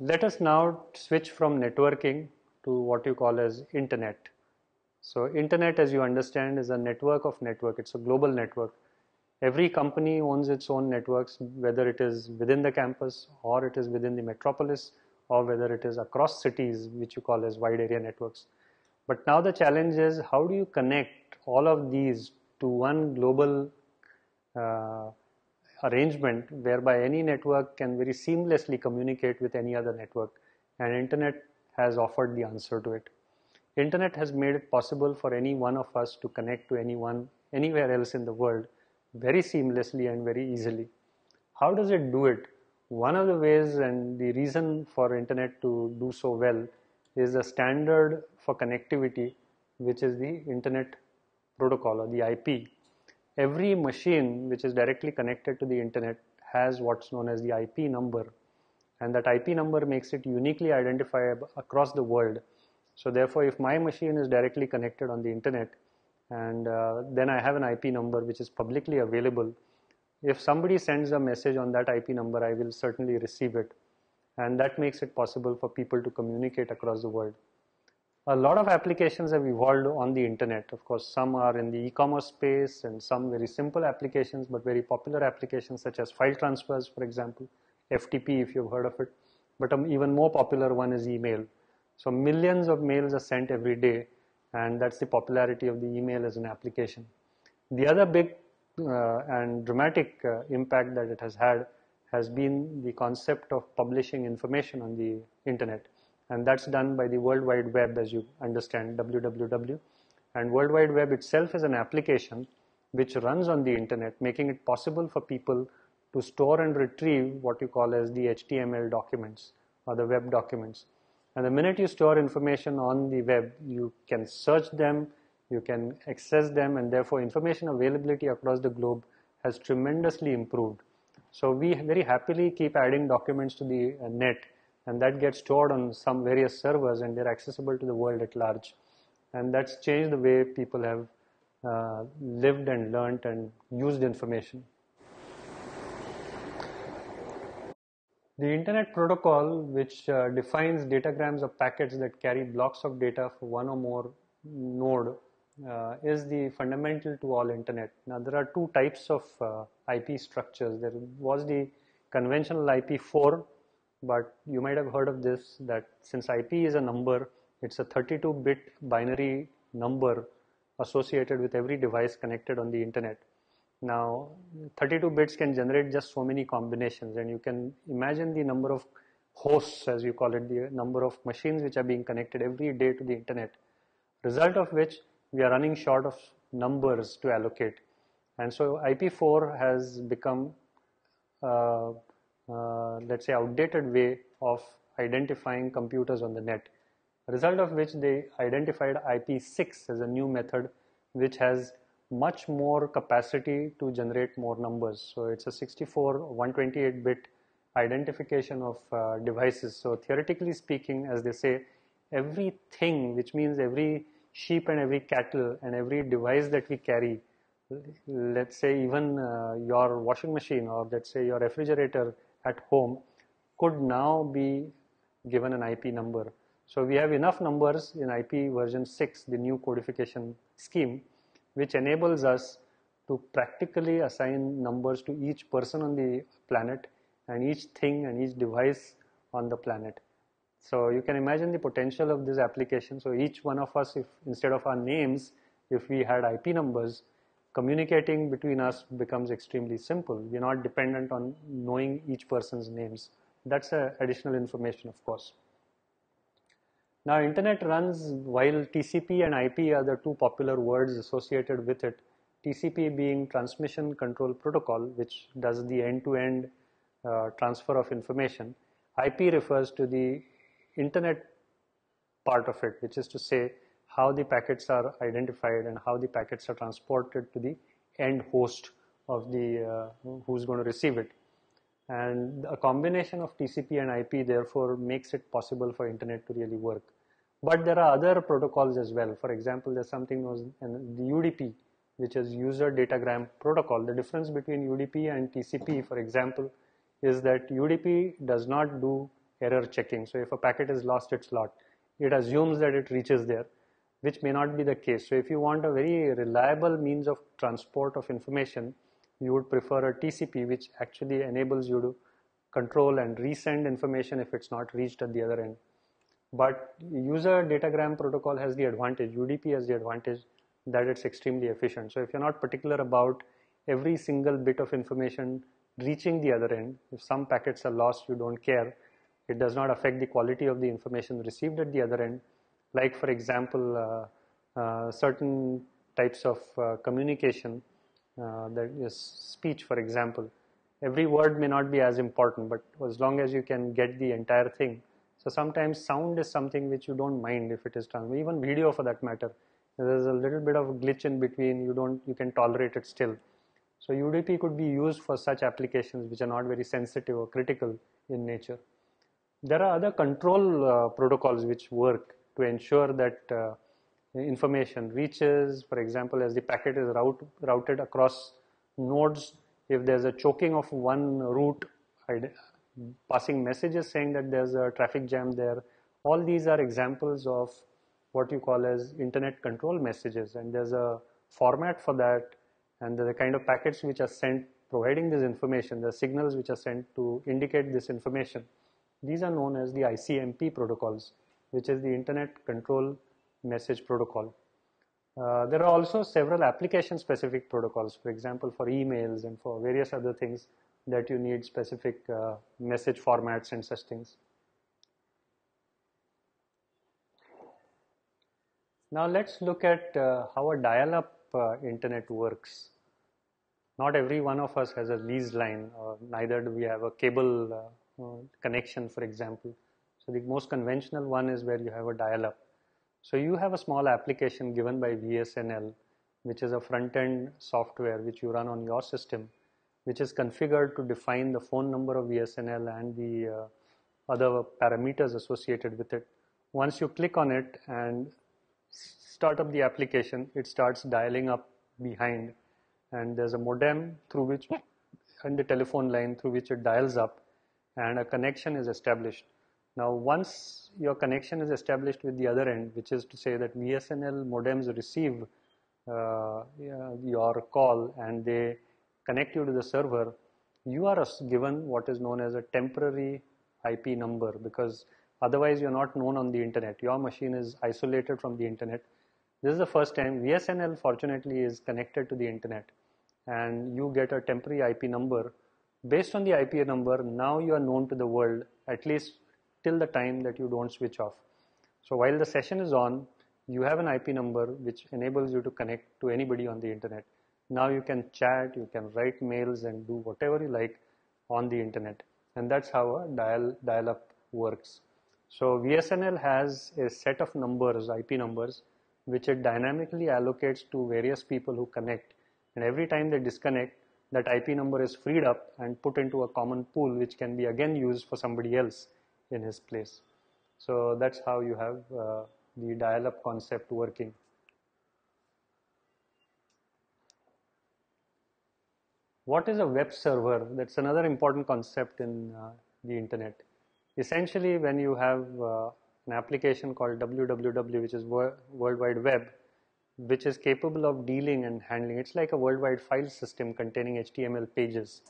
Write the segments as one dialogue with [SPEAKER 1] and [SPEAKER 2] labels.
[SPEAKER 1] Let us now switch from networking to what you call as internet. So internet, as you understand, is a network of network. It's a global network. Every company owns its own networks, whether it is within the campus or it is within the metropolis or whether it is across cities, which you call as wide area networks. But now the challenge is, how do you connect all of these to one global uh, arrangement whereby any network can very seamlessly communicate with any other network, and internet has offered the answer to it. Internet has made it possible for any one of us to connect to anyone anywhere else in the world very seamlessly and very easily. How does it do it? One of the ways and the reason for internet to do so well is a standard for connectivity, which is the internet protocol or the IP. Every machine which is directly connected to the internet has what's known as the IP number, and that IP number makes it uniquely identifiable across the world. So therefore, if my machine is directly connected on the internet, and then I have an IP number which is publicly available, if somebody sends a message on that IP number, I will certainly receive it, and that makes it possible for people to communicate across the world. A lot of applications have evolved on the internet. Of course, some are in the e-commerce space and some very simple applications, but very popular applications such as file transfers, for example, FTP, if you've heard of it. But an even more popular one is email. So millions of mails are sent every day, and that's the popularity of the email as an application. The other big and dramatic impact that it has had has been the concept of publishing information on the internet, and that's done by the World Wide Web, as you understand, www. And World Wide Web itself is an application which runs on the internet, making it possible for people to store and retrieve what you call as the HTML documents or the web documents. And the minute you store information on the web, you can search them, you can access them, and therefore information availability across the globe has tremendously improved. So we very happily keep adding documents to the net, and that gets stored on some various servers, and they're accessible to the world at large. And that's changed the way people have lived and learnt and used information. The Internet Protocol, which defines datagrams of packets that carry blocks of data for one or more node, is the fundamental to all Internet. Now, there are two types of IP structures. There was the conventional IP4, but you might have heard of this, that since IP is a number, it's a 32-bit binary number associated with every device connected on the Internet. Now, 32 bits can generate just so many combinations, and you can imagine the number of hosts, as you call it, the number of machines which are being connected every day to the internet. Result of which, we are running short of numbers to allocate. And so IP4 has become, let's say, outdated way of identifying computers on the net. Result of which they identified IP6 as a new method which has much more capacity to generate more numbers. So it's a 64 128-bit identification of devices. So theoretically speaking, as they say, everything, which means every sheep and every cattle and every device that we carry, let's say even your washing machine or let's say your refrigerator at home, could now be given an IP number. So we have enough numbers in IP version 6, the new codification scheme, which enables us to practically assign numbers to each person on the planet and each thing and each device on the planet. So you can imagine the potential of this application. So each one of us, if instead of our names, if we had IP numbers, communicating between us becomes extremely simple. We're not dependent on knowing each person's names. That's additional information, of course. Now, internet runs while TCP and IP are the two popular words associated with it. TCP being Transmission Control Protocol, which does the end-to-end transfer of information. IP refers to the internet part of it, which is to say how the packets are identified and how the packets are transported to the end host of the who's going to receive it. And a combination of TCP and IP therefore makes it possible for internet to really work. But there are other protocols as well. For example, there's something known as the UDP, which is User Datagram Protocol. The difference between UDP and TCP, for example, is that UDP does not do error checking. So if a packet is lost, it's lost. It assumes that it reaches there, which may not be the case. So if you want a very reliable means of transport of information, you would prefer a TCP, which actually enables you to control and resend information if it's not reached at the other end. But user datagram protocol has the advantage, UDP has the advantage that it's extremely efficient. So if you're not particular about every single bit of information reaching the other end, if some packets are lost, you don't care. It does not affect the quality of the information received at the other end. Like for example, certain types of communication, that is speech, for example. Every word may not be as important, but as long as you can get the entire thing. So sometimes sound is something which you don't mind if it is transmitted, even video for that matter. There's a little bit of a glitch in between, you can tolerate it still. So UDP could be used for such applications which are not very sensitive or critical in nature. There are other control protocols which work to ensure that information reaches. For example, as the packet is routed across nodes, if there's a choking of one route, passing messages saying that there's a traffic jam there, all these are examples of what you call as internet control messages, and there's a format for that, and the kind of packets which are sent providing this information, the signals which are sent to indicate this information. These are known as the ICMP protocols, which is the Internet Control Message Protocol. There are also several application-specific protocols, for example, for emails and for various other things that you need specific message formats and such things. Now let's look at how a dial-up internet works. Not every one of us has a leased line, or neither do we have a cable connection, for example. So the most conventional one is where you have a dial-up. So you have a small application given by VSNL, which is a front-end software which you run on your system, which is configured to define the phone number of VSNL and the other parameters associated with it. Once you click on it and start up the application, it starts dialing up behind, and there's a modem through which, and the telephone line through which it dials up, and a connection is established. Now once your connection is established with the other end, which is to say that VSNL modems receive your call and they connect you to the server, you are given what is known as a temporary IP number, because otherwise you're not known on the internet. Your machine is isolated from the internet. This is the first time VSNL fortunately is connected to the internet, and you get a temporary IP number. Based on the IP number, now you are known to the world, at least till the time that you don't switch off. So while the session is on, you have an IP number which enables you to connect to anybody on the internet. Now you can chat, you can write mails and do whatever you like on the internet. And that's how a dial-up works. So VSNL has a set of numbers, IP numbers, which it dynamically allocates to various people who connect. And every time they disconnect, that IP number is freed up and put into a common pool, which can be again used for somebody else in his place. So that's how you have the dial-up concept working. What is a web server? That's another important concept in the internet. Essentially, when you have an application called www, which is World Wide Web, which is capable of dealing and handling, it's like a worldwide file system containing HTML pages.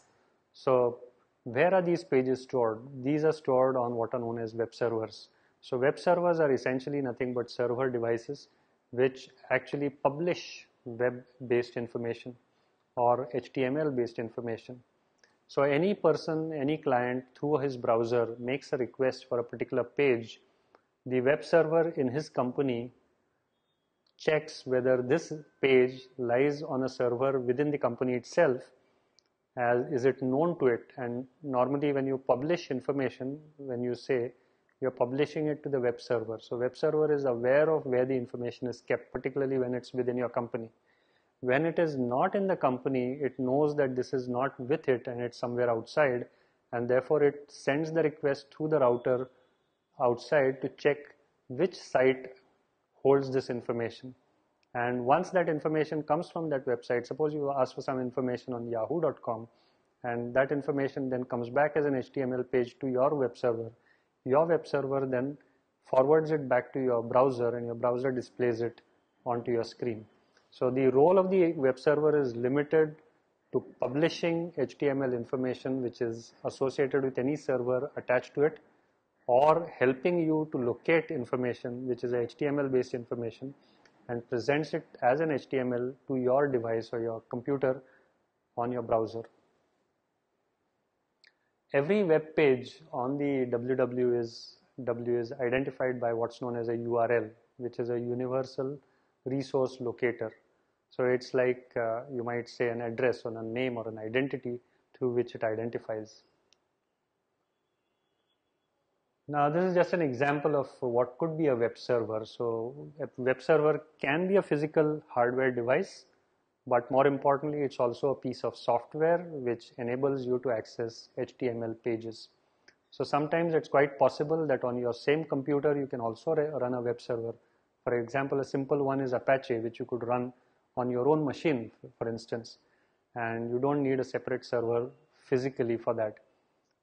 [SPEAKER 1] So where are these pages stored? These are stored on what are known as web servers. So web servers are essentially nothing but server devices which actually publish web-based information or HTML-based information. So any person, any client through his browser makes a request for a particular page. The web server in his company checks whether this page lies on a server within the company itself, as is it known to it. And normally when you publish information, when you say you're publishing it to the web server, so web server is aware of where the information is kept, particularly when it's within your company. When it is not in the company, it knows that this is not with it and it's somewhere outside, and therefore it sends the request through the router outside to check which site holds this information. And once that information comes from that website, suppose you ask for some information on yahoo.com, and that information then comes back as an HTML page to your web server. your web server then forwards it back to your browser, and your browser displays it onto your screen. So the role of the web server is limited to publishing HTML information which is associated with any server attached to it, or helping you to locate information which is HTML based information and presents it as an HTML to your device or your computer on your browser. Every web page on the WW is identified by what's known as a URL, which is a universal resource locator. So it's like you might say an address or a name or an identity through which it identifies. Now this is just an example of what could be a web server. So a web server can be a physical hardware device, but more importantly it's also a piece of software which enables you to access HTML pages. So sometimes it's quite possible that on your same computer you can also run a web server. For example, a simple one is Apache, which you could run on your own machine, for instance, and you don't need a separate server physically for that.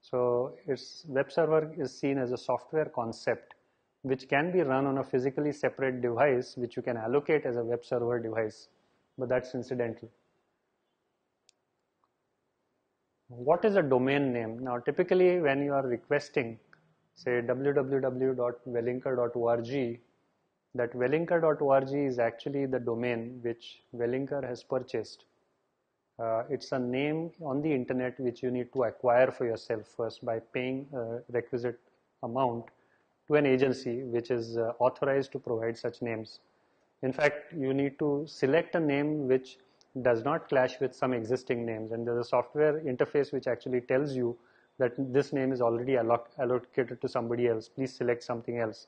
[SPEAKER 1] So its web server is seen as a software concept which can be run on a physically separate device which you can allocate as a web server device, but that's incidental. What is a domain name? Now typically when you are requesting say www.wellinker.org, that wellinker.org is actually the domain which Wellinker has purchased. It's a name on the internet which you need to acquire for yourself first by paying a requisite amount to an agency which is authorized to provide such names. In fact, you need to select a name which does not clash with some existing names, and there's a software interface which actually tells you that this name is already allocated to somebody else. Please select something else.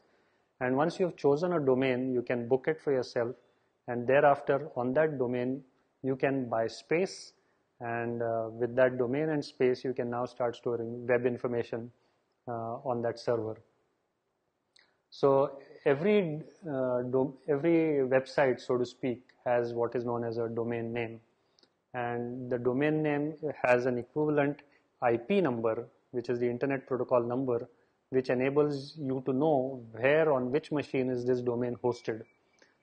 [SPEAKER 1] And once you've chosen a domain, you can book it for yourself, and thereafter on that domain you can buy space, and with that domain and space you can now start storing web information on that server. So every website, so to speak, has what is known as a domain name, and the domain name has an equivalent IP number, which is the Internet Protocol number, which enables you to know where on which machine is this domain hosted.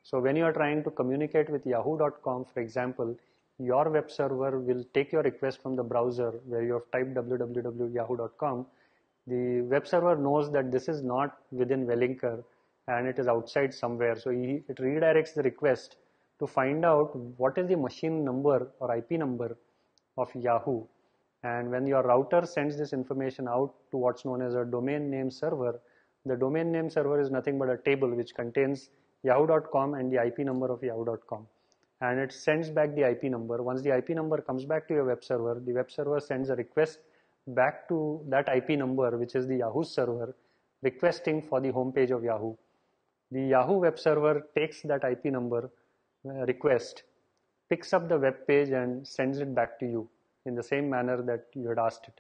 [SPEAKER 1] So when you are trying to communicate with yahoo.com, for example, your web server will take your request from the browser where you have typed www.yahoo.com. The web server knows that this is not within Wellinker and it is outside somewhere. So it redirects the request to find out what is the machine number or IP number of Yahoo. And when your router sends this information out to what's known as a domain name server, the domain name server is nothing but a table which contains yahoo.com and the IP number of yahoo.com, and it sends back the IP number. Once the IP number comes back to your web server, the web server sends a request back to that IP number, which is the Yahoo server, requesting for the home page of Yahoo. The Yahoo web server takes that IP number request, picks up the web page and sends it back to you in the same manner that you had asked it.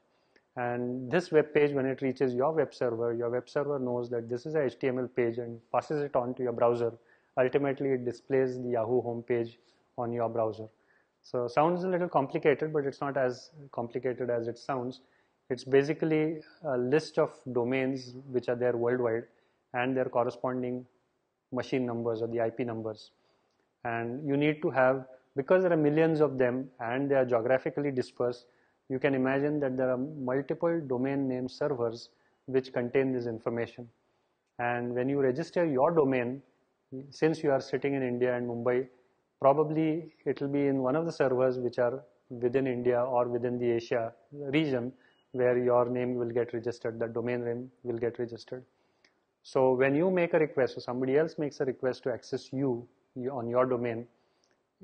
[SPEAKER 1] And this web page, when it reaches your web server knows that this is a HTML page and passes it on to your browser. Ultimately, it displays the Yahoo homepage on your browser. So sounds a little complicated, but it's not as complicated as it sounds. It's basically a list of domains which are there worldwide and their corresponding machine numbers or the IP numbers. And you need to have, because there are millions of them and they are geographically dispersed, you can imagine that there are multiple domain name servers which contain this information. And when you register your domain, since you are sitting in India and Mumbai, probably it will be in one of the servers which are within India or within the Asia region where your name will get registered, the domain name will get registered. So when you make a request or somebody else makes a request to access you on your domain,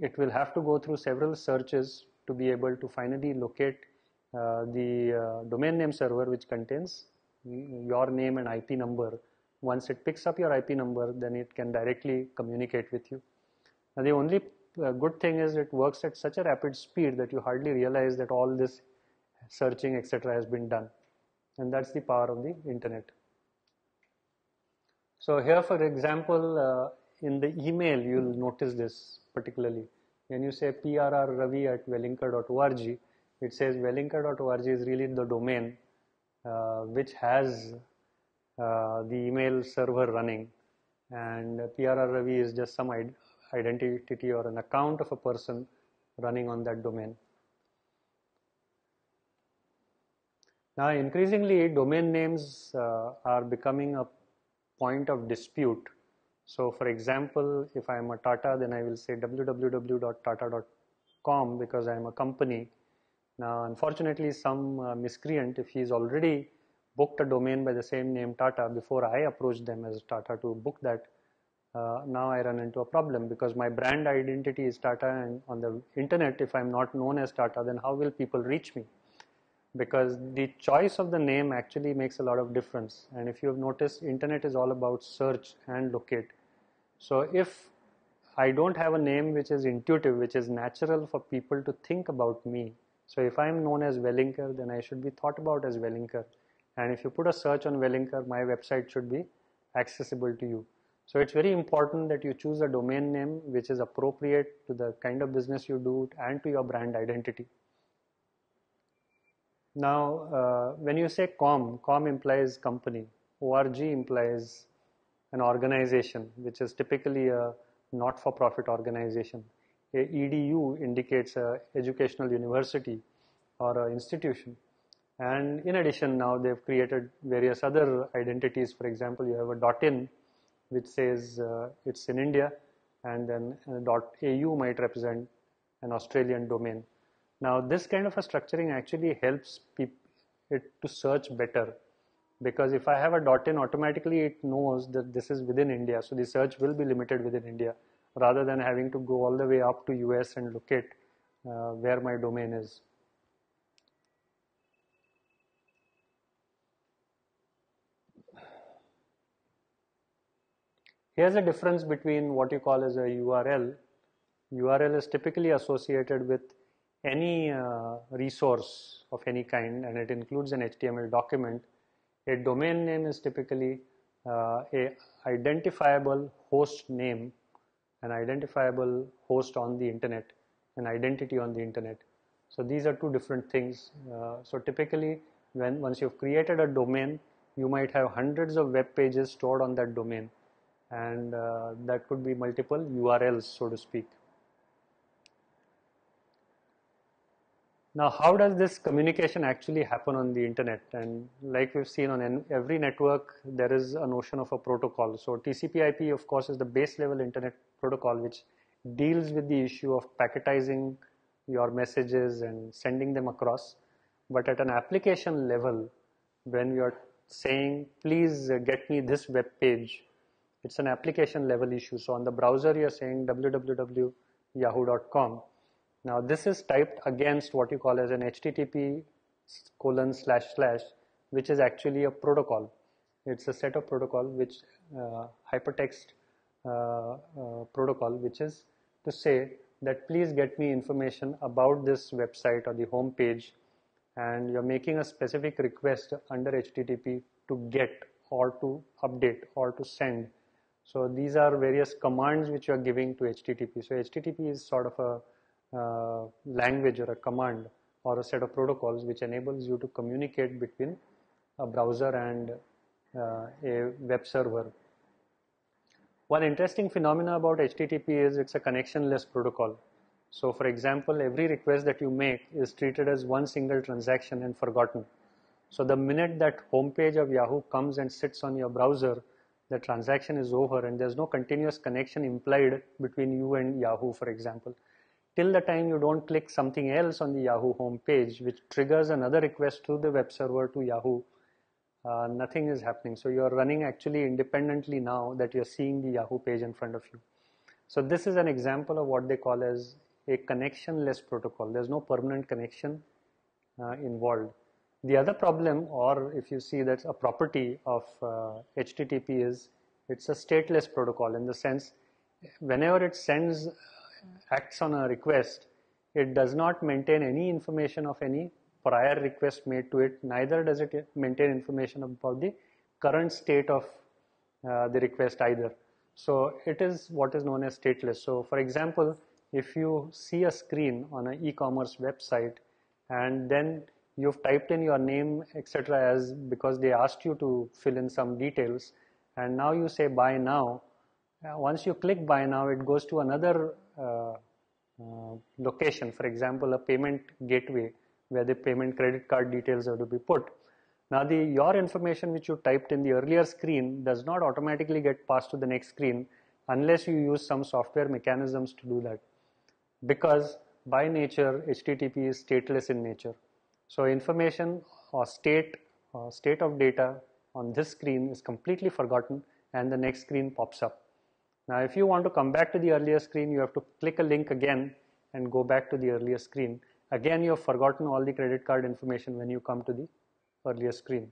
[SPEAKER 1] it will have to go through several searches to be able to finally locate the domain name server which contains your name and IP number. Once it picks up your IP number, then it can directly communicate with you. Now the only good thing is it works at such a rapid speed that you hardly realize that all this searching etc. has been done, and that's the power of the internet. So here, for example, in the email you'll notice this particularly. When you say prrravi@wellinker.org, it says wellinker.org is really the domain which has the email server running, and PRR Ravi is just some identity or an account of a person running on that domain. Now, increasingly, domain names are becoming a point of dispute. So, for example, if I am a Tata, then I will say www.tata.com because I am a company. Now, unfortunately, some miscreant, if he is already booked a domain by the same name Tata before I approach them as Tata to book that, now I run into a problem because my brand identity is Tata, and on the internet, if I am not known as Tata, then how will people reach me? Because the choice of the name actually makes a lot of difference. And if you have noticed, internet is all about search and locate. So if I don't have a name which is intuitive, which is natural for people to think about me, so if I am known as Wellinkar, then I should be thought about as Wellinkar. And if you put a search on Wellinkar, my website should be accessible to you. So it's very important that you choose a domain name which is appropriate to the kind of business you do and to your brand identity. Now, when you say com implies company, org implies an organization, which is typically a not-for-profit organization. A edu indicates a educational university or an institution. And in addition, now they've created various other identities. For example, you have a .in, which says it's in India, and then .au might represent an Australian domain. Now, this kind of a structuring actually helps it to search better, because if I have a .in, automatically it knows that this is within India, so the search will be limited within India, rather than having to go all the way up to US and locate where my domain is. Here's a difference between what you call as a URL. URL is typically associated with any resource of any kind, and it includes an HTML document. A domain name is typically a identifiable host name, an identifiable host on the internet, an identity on the internet. So these are two different things. So typically, once you've created a domain, you might have hundreds of web pages stored on that domain, and that could be multiple URLs, so to speak. Now, how does this communication actually happen on the internet? And like we've seen on every network, there is a notion of a protocol. So TCP/IP, of course, is the base level internet protocol, which deals with the issue of packetizing your messages and sending them across. But at an application level, when you're saying, please get me this web page, it's an application level issue. So on the browser, you're saying www.yahoo.com. Now this is typed against what you call as an HTTP:// which is actually a protocol. It's a set of protocol which hypertext protocol, which is to say that please get me information about this website or the home page, and you're making a specific request under HTTP to get or to update or to send. So these are various commands which you are giving to HTTP. So HTTP is sort of a language or a command or a set of protocols which enables you to communicate between a browser and a web server. One interesting phenomena about HTTP is it's a connectionless protocol. So for example, every request that you make is treated as one single transaction and forgotten. So the minute that homepage of Yahoo comes and sits on your browser, the transaction is over and there's no continuous connection implied between you and Yahoo, for example. Till the time you don't click something else on the Yahoo home page, which triggers another request through the web server to Yahoo, nothing is happening. So you're running actually independently now that you're seeing the Yahoo page in front of you. So this is an example of what they call as a connectionless protocol. There's no permanent connection involved. The other problem, or if you see that's a property of HTTP, is it's a stateless protocol, in the sense whenever it acts on a request, it does not maintain any information of any prior request made to it, neither does it maintain information about the current state of the request either. So it is what is known as stateless. So for example, if you see a screen on an e-commerce website and then you've typed in your name, etc., as because they asked you to fill in some details, and now you say buy now. Once you click buy now, it goes to another location, for example, a payment gateway where the payment credit card details are to be put. Now your information which you typed in the earlier screen does not automatically get passed to the next screen unless you use some software mechanisms to do that, because by nature HTTP is stateless in nature. So information or state of data on this screen is completely forgotten and the next screen pops up. Now if you want to come back to the earlier screen, you have to click a link again and go back to the earlier screen. Again, you have forgotten all the credit card information when you come to the earlier screen.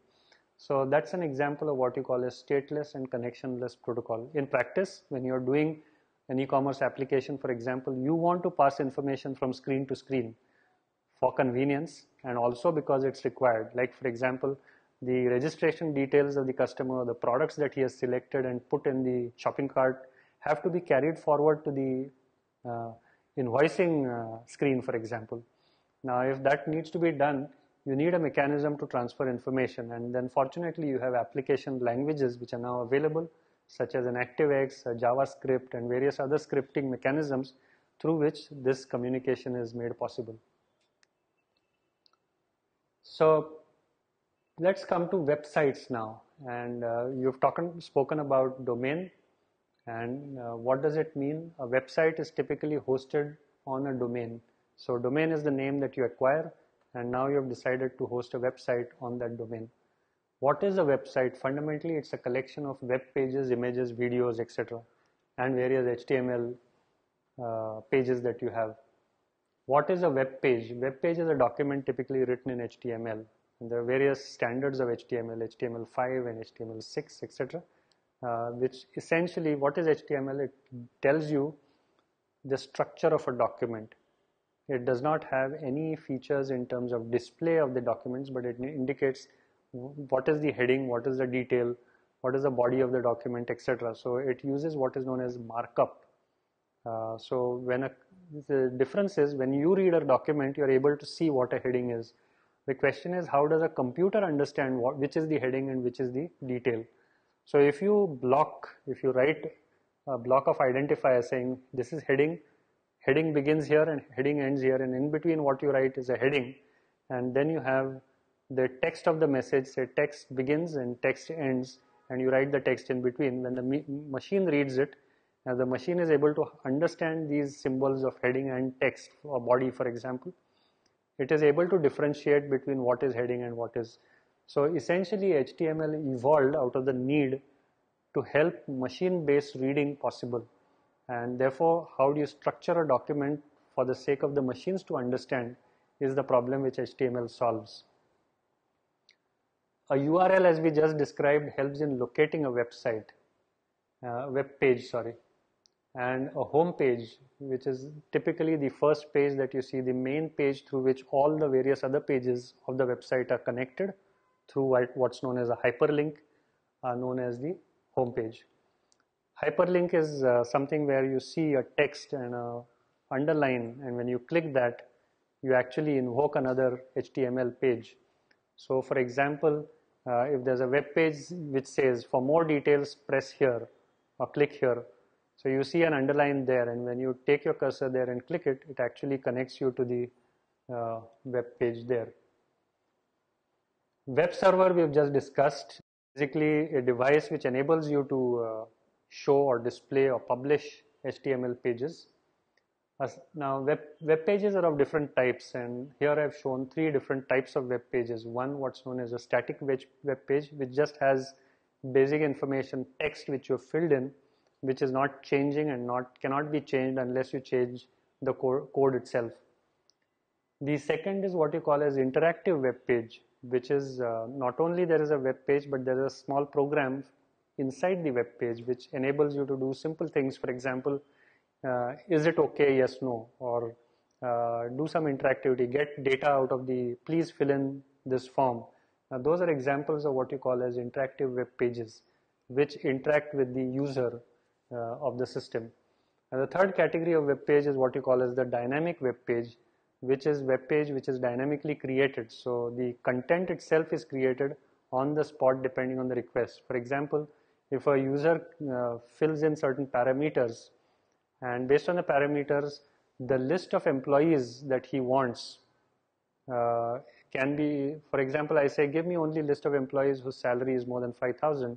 [SPEAKER 1] So that's an example of what you call a stateless and connectionless protocol. In practice, when you're doing an e-commerce application, for example, you want to pass information from screen to screen for convenience and also because it's required. Like for example, the registration details of the customer, the products that he has selected and put in the shopping cart have to be carried forward to the invoicing screen, for example. Now if that needs to be done, you need a mechanism to transfer information, and then fortunately you have application languages which are now available, such as an ActiveX, a JavaScript, and various other scripting mechanisms through which this communication is made possible. So let's come to websites now, and you've spoken about domain, and what does it mean? A website is typically hosted on a domain. So domain is the name that you acquire, and now you have decided to host a website on that domain. What is a website? Fundamentally, it's a collection of web pages, images, videos, etc., and various HTML pages that you have. What is a web page? Web page is a document typically written in HTML, and there are various standards of HTML, HTML5 and HTML6, etc., which essentially, what is HTML? It tells you the structure of a document. It does not have any features in terms of display of the documents, but it indicates what is the heading, what is the detail, what is the body of the document, etc. So it uses what is known as markup. So the difference is when you read a document, you are able to see what a heading is. The question is, how does a computer understand which is the heading and which is the detail? So if you write a block of identifier saying this is heading begins here and heading ends here, and in between what you write is a heading, and then you have the text of the message, say text begins and text ends, and you write the text in between. When the machine reads it, the machine is able to understand these symbols of heading and text or body, for example. It is able to differentiate between what is heading and what is. So essentially HTML evolved out of the need to help machine-based reading possible. And therefore, how do you structure a document for the sake of the machines to understand is the problem which HTML solves. A URL, as we just described, helps in locating a website, web page, and a home page, which is typically the first page that you see, the main page through which all the various other pages of the website are connected through what's known as a hyperlink, known as the home page. Hyperlink is something where you see a text and a underline, and when you click that, you actually invoke another HTML page. So for example, if there's a web page which says for more details press here or click here, so you see an underline there, and when you take your cursor there and click it, it actually connects you to the web page there. Web server we have just discussed, basically a device which enables you to show or display or publish HTML pages. Now web pages are of different types, and here I've shown 3 different types of web pages. One, what's known as a static web page, which just has basic information, text which you have filled in, which is not changing and cannot be changed unless you change the code itself. The second is what you call as interactive web page, which is not only there is a web page, but there is a small program inside the web page which enables you to do simple things. For example, is it okay, yes, no, or do some interactivity, get data out of please fill in this form. Now those are examples of what you call as interactive web pages which interact with the user of the system. And the third category of web page is what you call as the dynamic web page, which is web page which is dynamically created. So the content itself is created on the spot depending on the request. For example, if a user fills in certain parameters, and based on the parameters, the list of employees that he wants uh, can be, for example, I say, give me only list of employees whose salary is more than 5,000.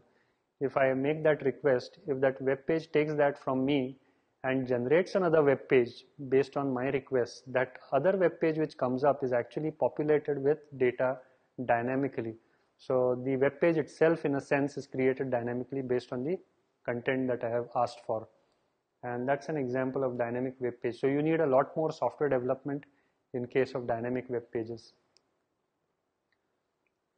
[SPEAKER 1] If I make that request, if that web page takes that from me and generates another web page based on my request, that other web page which comes up is actually populated with data dynamically. So the web page itself, in a sense, is created dynamically based on the content that I have asked for. And that's an example of dynamic web page. So you need a lot more software development in case of dynamic web pages.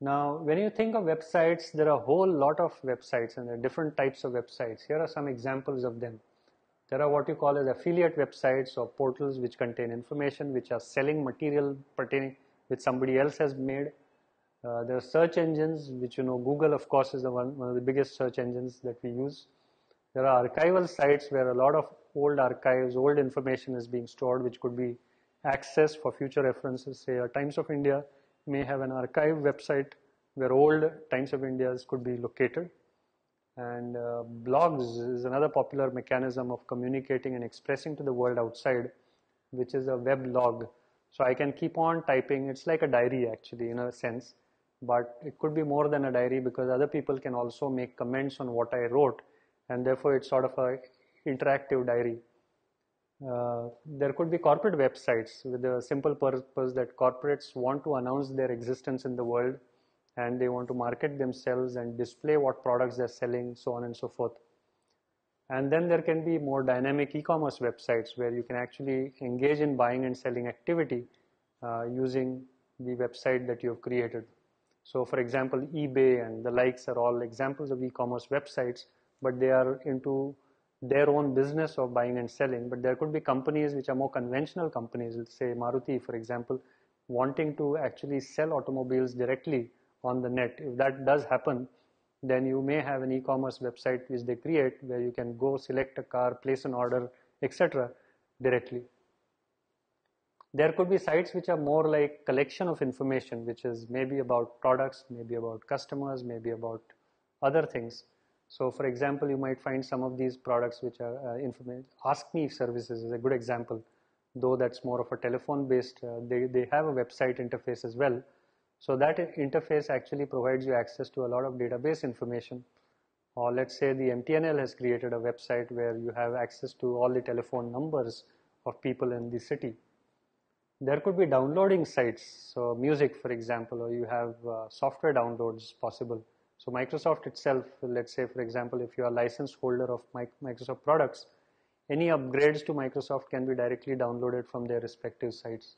[SPEAKER 1] Now, when you think of websites, there are a whole lot of websites and there are different types of websites. Here are some examples of them. There are what you call as affiliate websites or portals which contain information, which are selling material pertaining which somebody else has made. There are search engines, which Google, of course, is one of the biggest search engines that we use. There are archival sites where a lot of old archives, old information is being stored, which could be accessed for future references. Say, Times of India may have an archive website where old Times of Indias could be located. And blogs is another popular mechanism of communicating and expressing to the world outside, which is a web log. So I can keep on typing. It's like a diary, actually, in a sense, but it could be more than a diary because other people can also make comments on what I wrote, and therefore it's sort of a interactive diary. There could be corporate websites with the simple purpose that corporates want to announce their existence in the world and they want to market themselves and display what products they're selling, so on and so forth. And then there can be more dynamic e-commerce websites where you can actually engage in buying and selling activity using the website that you have created. So for example, eBay and the likes are all examples of e-commerce websites, but they are into their own business of buying and selling. But there could be companies which are more conventional companies, let's say Maruti, for example, wanting to actually sell automobiles directly on the net. If that does happen, then you may have an e-commerce website which they create where you can go select a car, place an order, etc. directly. There could be sites which are more like collection of information, which is maybe about products, maybe about customers, maybe about other things. So for example, you might find some of these products which are Ask Me services is a good example, though that's more of a telephone based, they have a website interface as well. So that interface actually provides you access to a lot of database information. Or let's say the MTNL has created a website where you have access to all the telephone numbers of people in the city. There could be downloading sites, so music for example, or you have software downloads possible. So Microsoft itself, let's say for example, if you are a licensed holder of Microsoft products, any upgrades to Microsoft can be directly downloaded from their respective sites.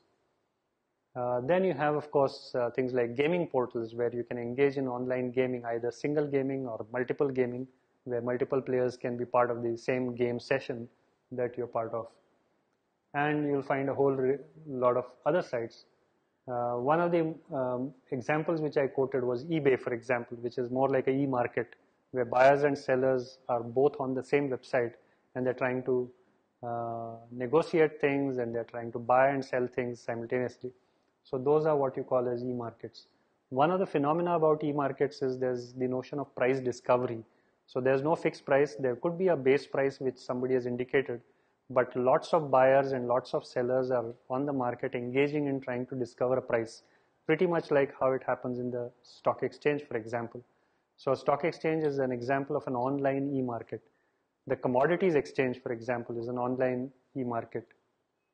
[SPEAKER 1] Then you have, of course, things like gaming portals where you can engage in online gaming, either single gaming or multiple gaming, where multiple players can be part of the same game session that you're part of. And you'll find a whole lot of other sites. One of the examples which I quoted was eBay, for example, which is more like an e-market where buyers and sellers are both on the same website and they're trying to negotiate things and they're trying to buy and sell things simultaneously. So those are what you call as e-markets. One of the phenomena about e-markets is there's the notion of price discovery. So there's no fixed price. There could be a base price which somebody has indicated, but lots of buyers and lots of sellers are on the market engaging in trying to discover a price, pretty much like how it happens in the stock exchange, for example. So a stock exchange is an example of an online e-market. The commodities exchange, for example, is an online e-market.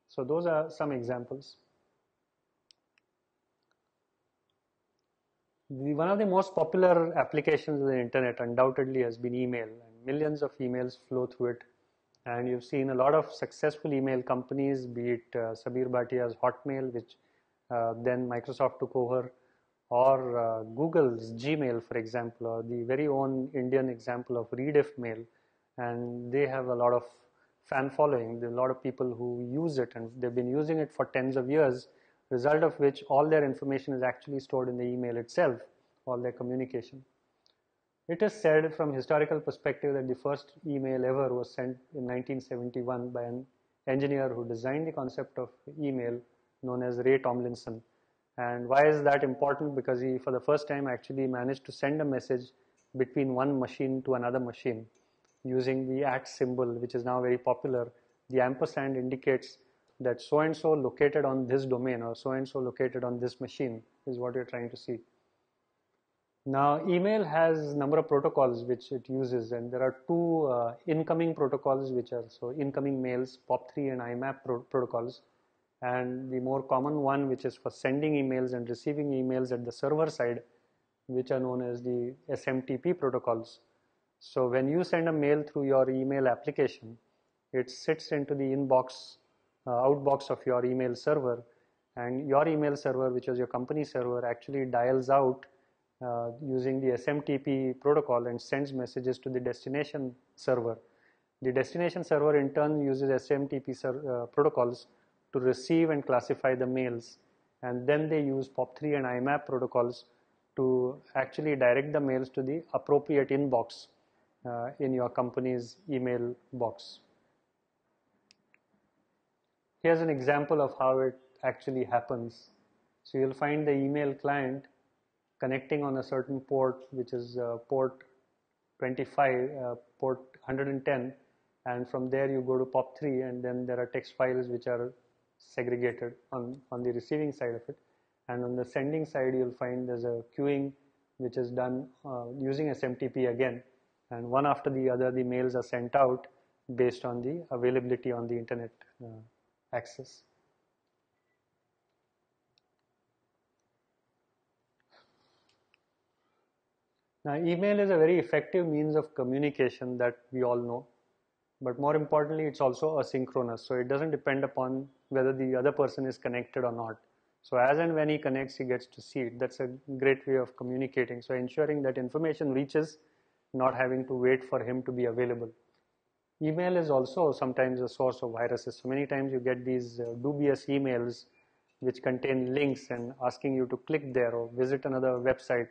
[SPEAKER 1] So those are some examples. One of the most popular applications of the internet undoubtedly has been email, and millions of emails flow through it. And you've seen a lot of successful email companies, be it Sabir Bhatia's Hotmail, which then Microsoft took over, or Google's Gmail, for example, or the very own Indian example of Rediffmail. And they have a lot of fan following. There are a lot of people who use it, and they've been using it for tens of years, result of which all their information is actually stored in the email itself, all their communication. It is said from historical perspective that the first email ever was sent in 1971 by an engineer who designed the concept of email known as Ray Tomlinson. And why is that important? Because he, for the first time, actually managed to send a message between one machine to another machine using the @ symbol, which is now very popular. The ampersand indicates that so and so located on this domain or so and so located on this machine is what you're trying to see. Now, email has a number of protocols which it uses, and there are two incoming protocols which are so incoming mails, POP3 and IMAP protocols, and the more common one which is for sending emails and receiving emails at the server side, which are known as the SMTP protocols. So when you send a mail through your email application, it sits into the inbox, outbox of your email server, and your email server, which is your company server, actually dials out using the SMTP protocol and sends messages to the destination server. The destination server in turn uses SMTP protocols to receive and classify the mails, and then they use POP3 and IMAP protocols to actually direct the mails to the appropriate inbox in your company's email box. Here's an example of how it actually happens. So you'll find the email client connecting on a certain port, which is port 25, port 110, and from there you go to POP3, and then there are text files which are segregated on the receiving side of it. And on the sending side, you'll find there's a queuing which is done using SMTP again, and one after the other the mails are sent out based on the availability on the internet access. Now, email is a very effective means of communication that we all know, but more importantly, it's also asynchronous. So it doesn't depend upon whether the other person is connected or not. So as and when he connects, he gets to see it. That's a great way of communicating. So ensuring that information reaches, not having to wait for him to be available. Email is also sometimes a source of viruses. So many times you get these dubious emails which contain links and asking you to click there or visit another website.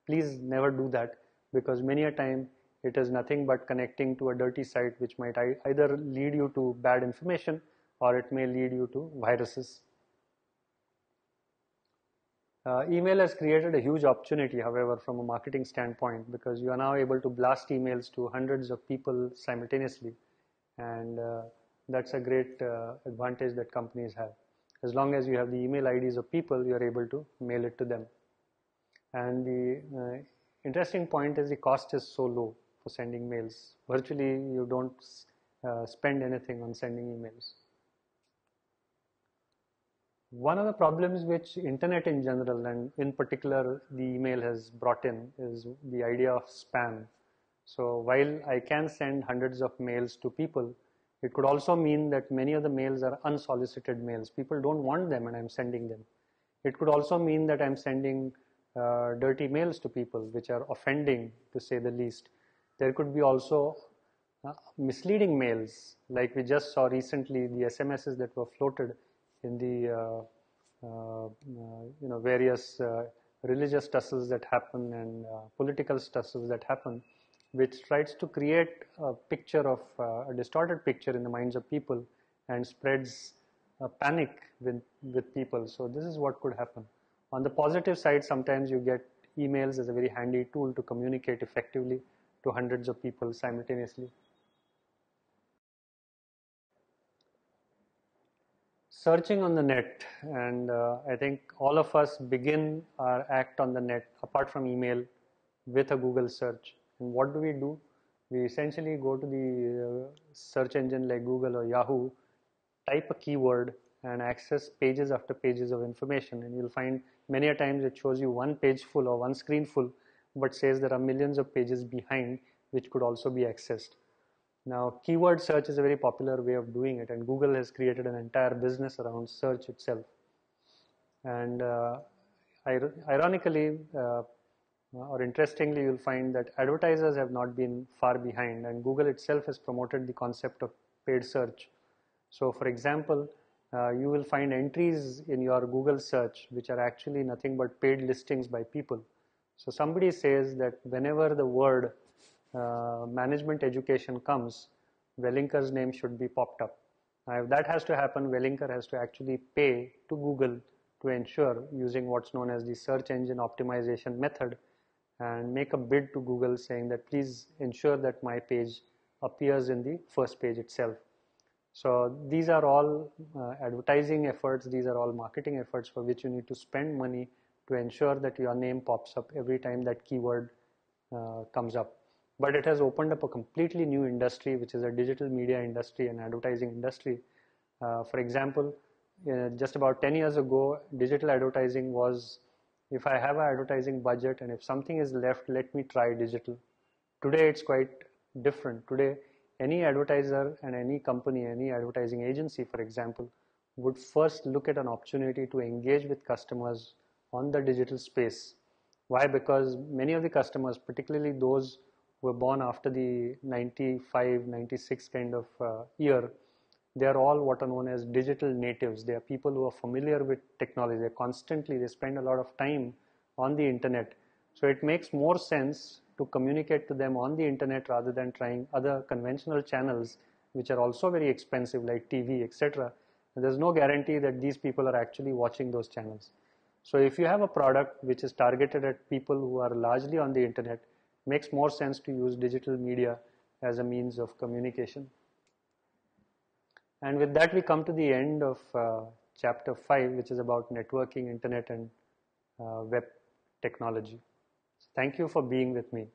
[SPEAKER 1] Please never do that, because many a time it is nothing but connecting to a dirty site which might either lead you to bad information or it may lead you to viruses. Email has created a huge opportunity, however, from a marketing standpoint, because you are now able to blast emails to hundreds of people simultaneously, and that's a great advantage that companies have. As long as you have the email IDs of people, you are able to mail it to them. And the interesting point is the cost is so low for sending mails. Virtually, you don't spend anything on sending emails. One of the problems which internet in general and in particular the email has brought in is the idea of spam. So while I can send hundreds of mails to people, it could also mean that many of the mails are unsolicited mails. People don't want them and I'm sending them. It could also mean that I'm sending dirty mails to people which are offending, to say the least. There could be also misleading mails, like we just saw recently, the SMSs that were floated in the various religious tussles that happen and political tussles that happen, which tries to create a picture of a distorted picture in the minds of people and spreads panic with people. So this is what could happen. On the positive side, sometimes you get emails as a very handy tool to communicate effectively to hundreds of people simultaneously. Searching on the net, and I think all of us begin our act on the net, apart from email, with a Google search. And what do? We essentially go to the search engine like Google or Yahoo, type a keyword, and access pages after pages of information. And you'll find many a times it shows you one page full or one screen full, but says there are millions of pages behind which could also be accessed. Now, keyword search is a very popular way of doing it, and Google has created an entire business around search itself. And ironically, or interestingly, you'll find that advertisers have not been far behind, and Google itself has promoted the concept of paid search. So, for example, you will find entries in your Google search which are actually nothing but paid listings by people. So somebody says that whenever the word management education comes, Wellinker's name should be popped up. Now, if that has to happen, Wellinger has to actually pay to Google to ensure, using what's known as the search engine optimization method, and make a bid to Google saying that please ensure that my page appears in the first page itself. So these are all advertising efforts, these are all marketing efforts for which you need to spend money to ensure that your name pops up every time that keyword comes up. But it has opened up a completely new industry, which is a digital media industry and advertising industry. For example, just about 10 years ago, digital advertising was, if I have an advertising budget and if something is left, let me try digital. Today it's quite different. Today, any advertiser and any company, any advertising agency, for example, would first look at an opportunity to engage with customers on the digital space. Why? Because many of the customers, particularly those who were born after the 95, 96 kind of year, they are all what are known as digital natives. They are people who are familiar with technology. They spend a lot of time on the internet. So it makes more sense to communicate to them on the internet rather than trying other conventional channels, which are also very expensive, like TV, etc. There's no guarantee that these people are actually watching those channels. So if you have a product which is targeted at people who are largely on the internet, it makes more sense to use digital media as a means of communication. And with that, we come to the end of chapter 5, which is about networking, internet, and web technology. So thank you for being with me.